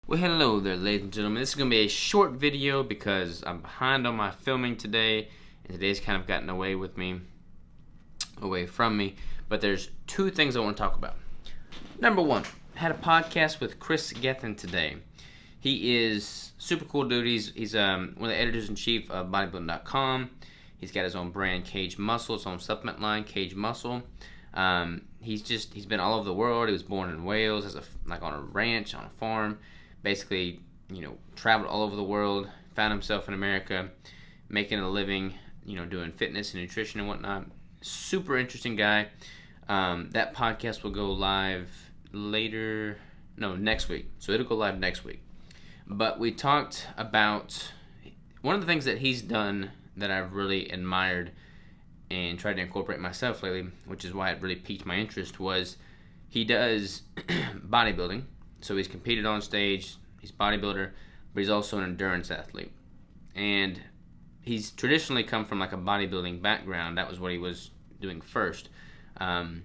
Well, hello there, ladies and gentlemen. This is going to be a short video because I'm behind on my filming today, and today's kind of gotten away from me. But there's two things I want to talk about. Number one, I had a podcast with Chris Gethin today. He is super cool dude. He's one of the editors-in-chief of Bodybuilding.com. He's got his own brand, Cage Muscle, his own supplement line, Cage Muscle. He's been all over the world. He was born in Wales, on a ranch, on a farm. Basically, traveled all over the world, found himself in America, making a living, doing fitness and nutrition and whatnot. Super interesting guy. That podcast will go live next week. So it'll go live next week. But we talked about one of the things that he's done that I've really admired and tried to incorporate myself lately, which is why it really piqued my interest, was he does bodybuilding. So he's competed on stage, he's a bodybuilder, but he's also an endurance athlete. And he's traditionally come from like a bodybuilding background. That was what he was doing first. And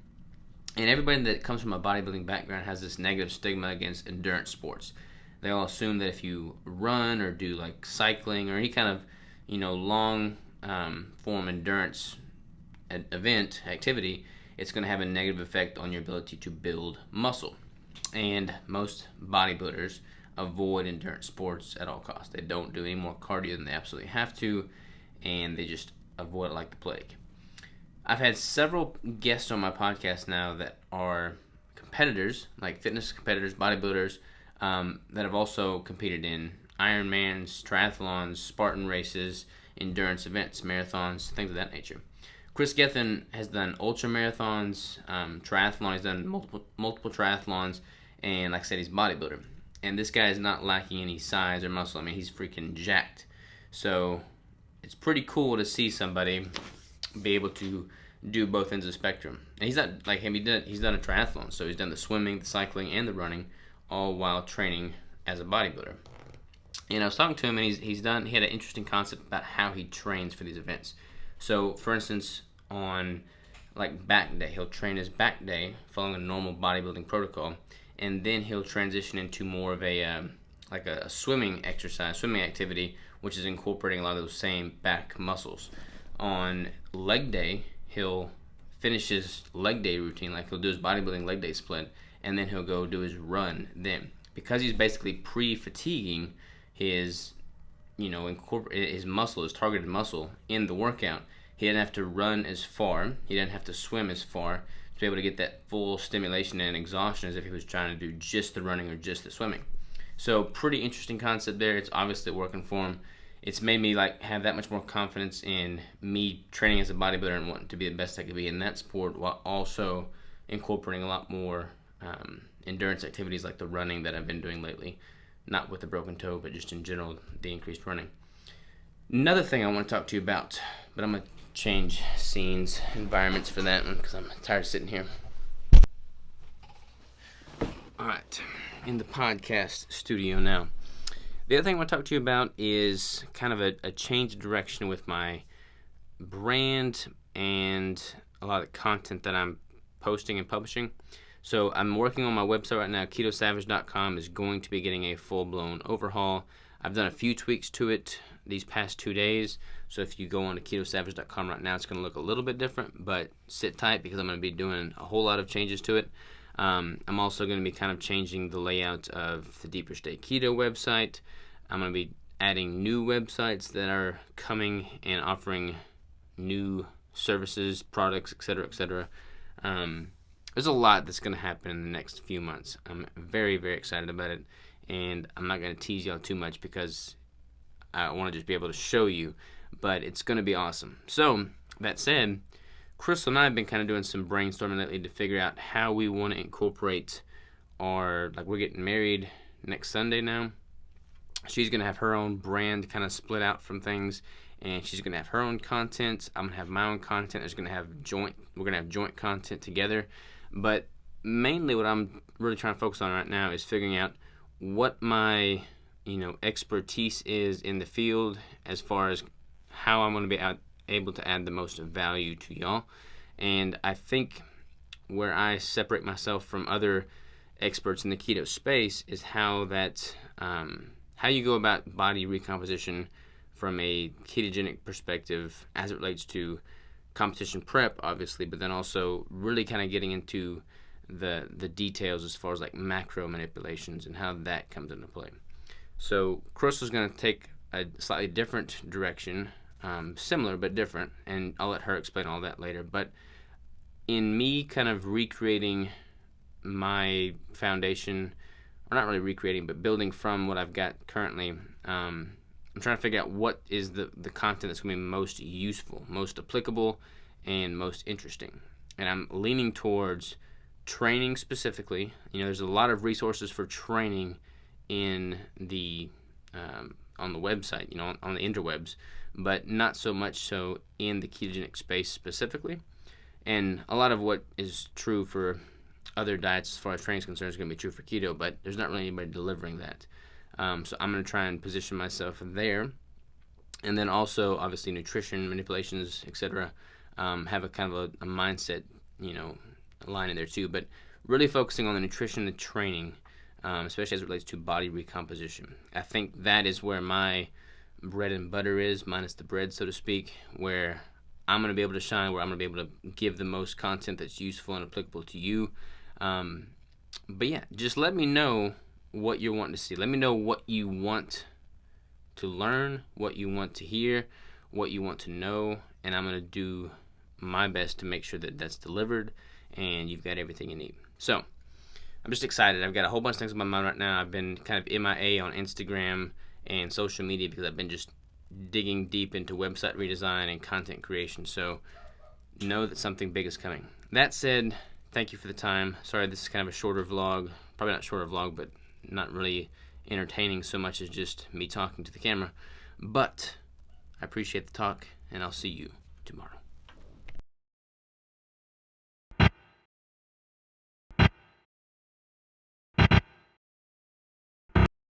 everybody that comes from a bodybuilding background has this negative stigma against endurance sports. They all assume that if you run or do like cycling or any kind of, long form endurance activity, it's going to have a negative effect on your ability to build muscle. And most bodybuilders avoid endurance sports at all costs. They don't do any more cardio than they absolutely have to, and they just avoid it like the plague. I've had several guests on my podcast now that are competitors, like fitness competitors, bodybuilders, that have also competed in Ironmans, triathlons, Spartan races, endurance events, marathons, things of that nature. Chris Gethin has done ultra marathons, triathlon. He's done multiple triathlons, and like I said, he's a bodybuilder. And this guy is not lacking any size or muscle. I mean, he's freaking jacked. So it's pretty cool to see somebody be able to do both ends of the spectrum. And he's not like him. He's done a triathlon, so he's done the swimming, the cycling, and the running, all while training as a bodybuilder. And I was talking to him, and he had an interesting concept about how he trains for these events. So, for instance, on like back day, he'll train his back day following a normal bodybuilding protocol, and then he'll transition into more of a swimming activity, which is incorporating a lot of those same back muscles. On leg day, he'll finish his leg day routine, like he'll do his bodybuilding leg day split, and then he'll go do his run then. Because he's basically pre-fatiguing his his muscle, his targeted muscle in the workout, he didn't have to run as far, he didn't have to swim as far to be able to get that full stimulation and exhaustion as if he was trying to do just the running or just the swimming. So pretty interesting concept there. It's obviously working for him. It's made me have that much more confidence in me training as a bodybuilder and wanting to be the best I could be in that sport, while also incorporating a lot more endurance activities like the running that I've been doing lately. Not with the broken toe, but just in general, the increased running. Another thing I want to talk to you about, but I'm going to change scenes, environments for that one because I'm tired of sitting here. Alright, in the podcast studio now. The other thing I want to talk to you about is kind of a change of direction with my brand and a lot of the content that I'm posting and publishing. So I'm working on my website right now. KetoSavage.com is going to be getting a full-blown overhaul. I've done a few tweaks to it these past 2 days. So if you go on to KetoSavage.com right now, it's going to look a little bit different, but sit tight because I'm going to be doing a whole lot of changes to it. I'm also going to be kind of changing the layout of the Deeper State Keto website. I'm going to be adding new websites that are coming and offering new services, products, etc., etc. There's a lot that's going to happen in the next few months. I'm very, very excited about it, and I'm not going to tease y'all too much because I want to just be able to show you, but it's going to be awesome. So, that said, Crystal and I have been kind of doing some brainstorming lately to figure out how we want to incorporate we're getting married next Sunday now. She's going to have her own brand kind of split out from things, and she's going to have her own content. I'm going to have my own content. We're going to have joint content together. But mainly what I'm really trying to focus on right now is figuring out what my, expertise is in the field as far as how I'm going to be able to add the most value to y'all. And I think where I separate myself from other experts in the keto space is how that how you go about body recomposition from a ketogenic perspective as it relates to competition prep, obviously, but then also really kind of getting into the details as far as like macro manipulations and how that comes into play. So Crystal's going to take a slightly different direction, similar but different, and I'll let her explain all that later. But in me kind of recreating my foundation, or not really recreating, but building from what I've got currently, I'm trying to figure out what is the content that's going to be most useful, most applicable, and most interesting. And I'm leaning towards training specifically. There's a lot of resources for training in the on the website, on the interwebs, but not so much so in the ketogenic space specifically. And a lot of what is true for other diets as far as training is concerned is going to be true for keto, but there's not really anybody delivering that. So I'm going to try and position myself there. And then also, obviously, nutrition, manipulations, etc. Have a kind of a mindset, line in there too. But really focusing on the nutrition and training, especially as it relates to body recomposition. I think that is where my bread and butter is, minus the bread, so to speak, where I'm going to be able to shine, where I'm going to be able to give the most content that's useful and applicable to you. But yeah, just let me know what you're wanting to see. Let me know what you want to learn, what you want to hear, what you want to know, and I'm going to do my best to make sure that that's delivered and you've got everything you need. So I'm just excited. I've got a whole bunch of things in my mind right now. I've been kind of MIA on Instagram and social media because I've been just digging deep into website redesign and content creation. So know that something big is coming. That said, thank you for the time. Sorry, this is kind of a shorter vlog. Probably not shorter vlog, but not really entertaining so much as just me talking to the camera. But I appreciate the talk, and I'll see you tomorrow.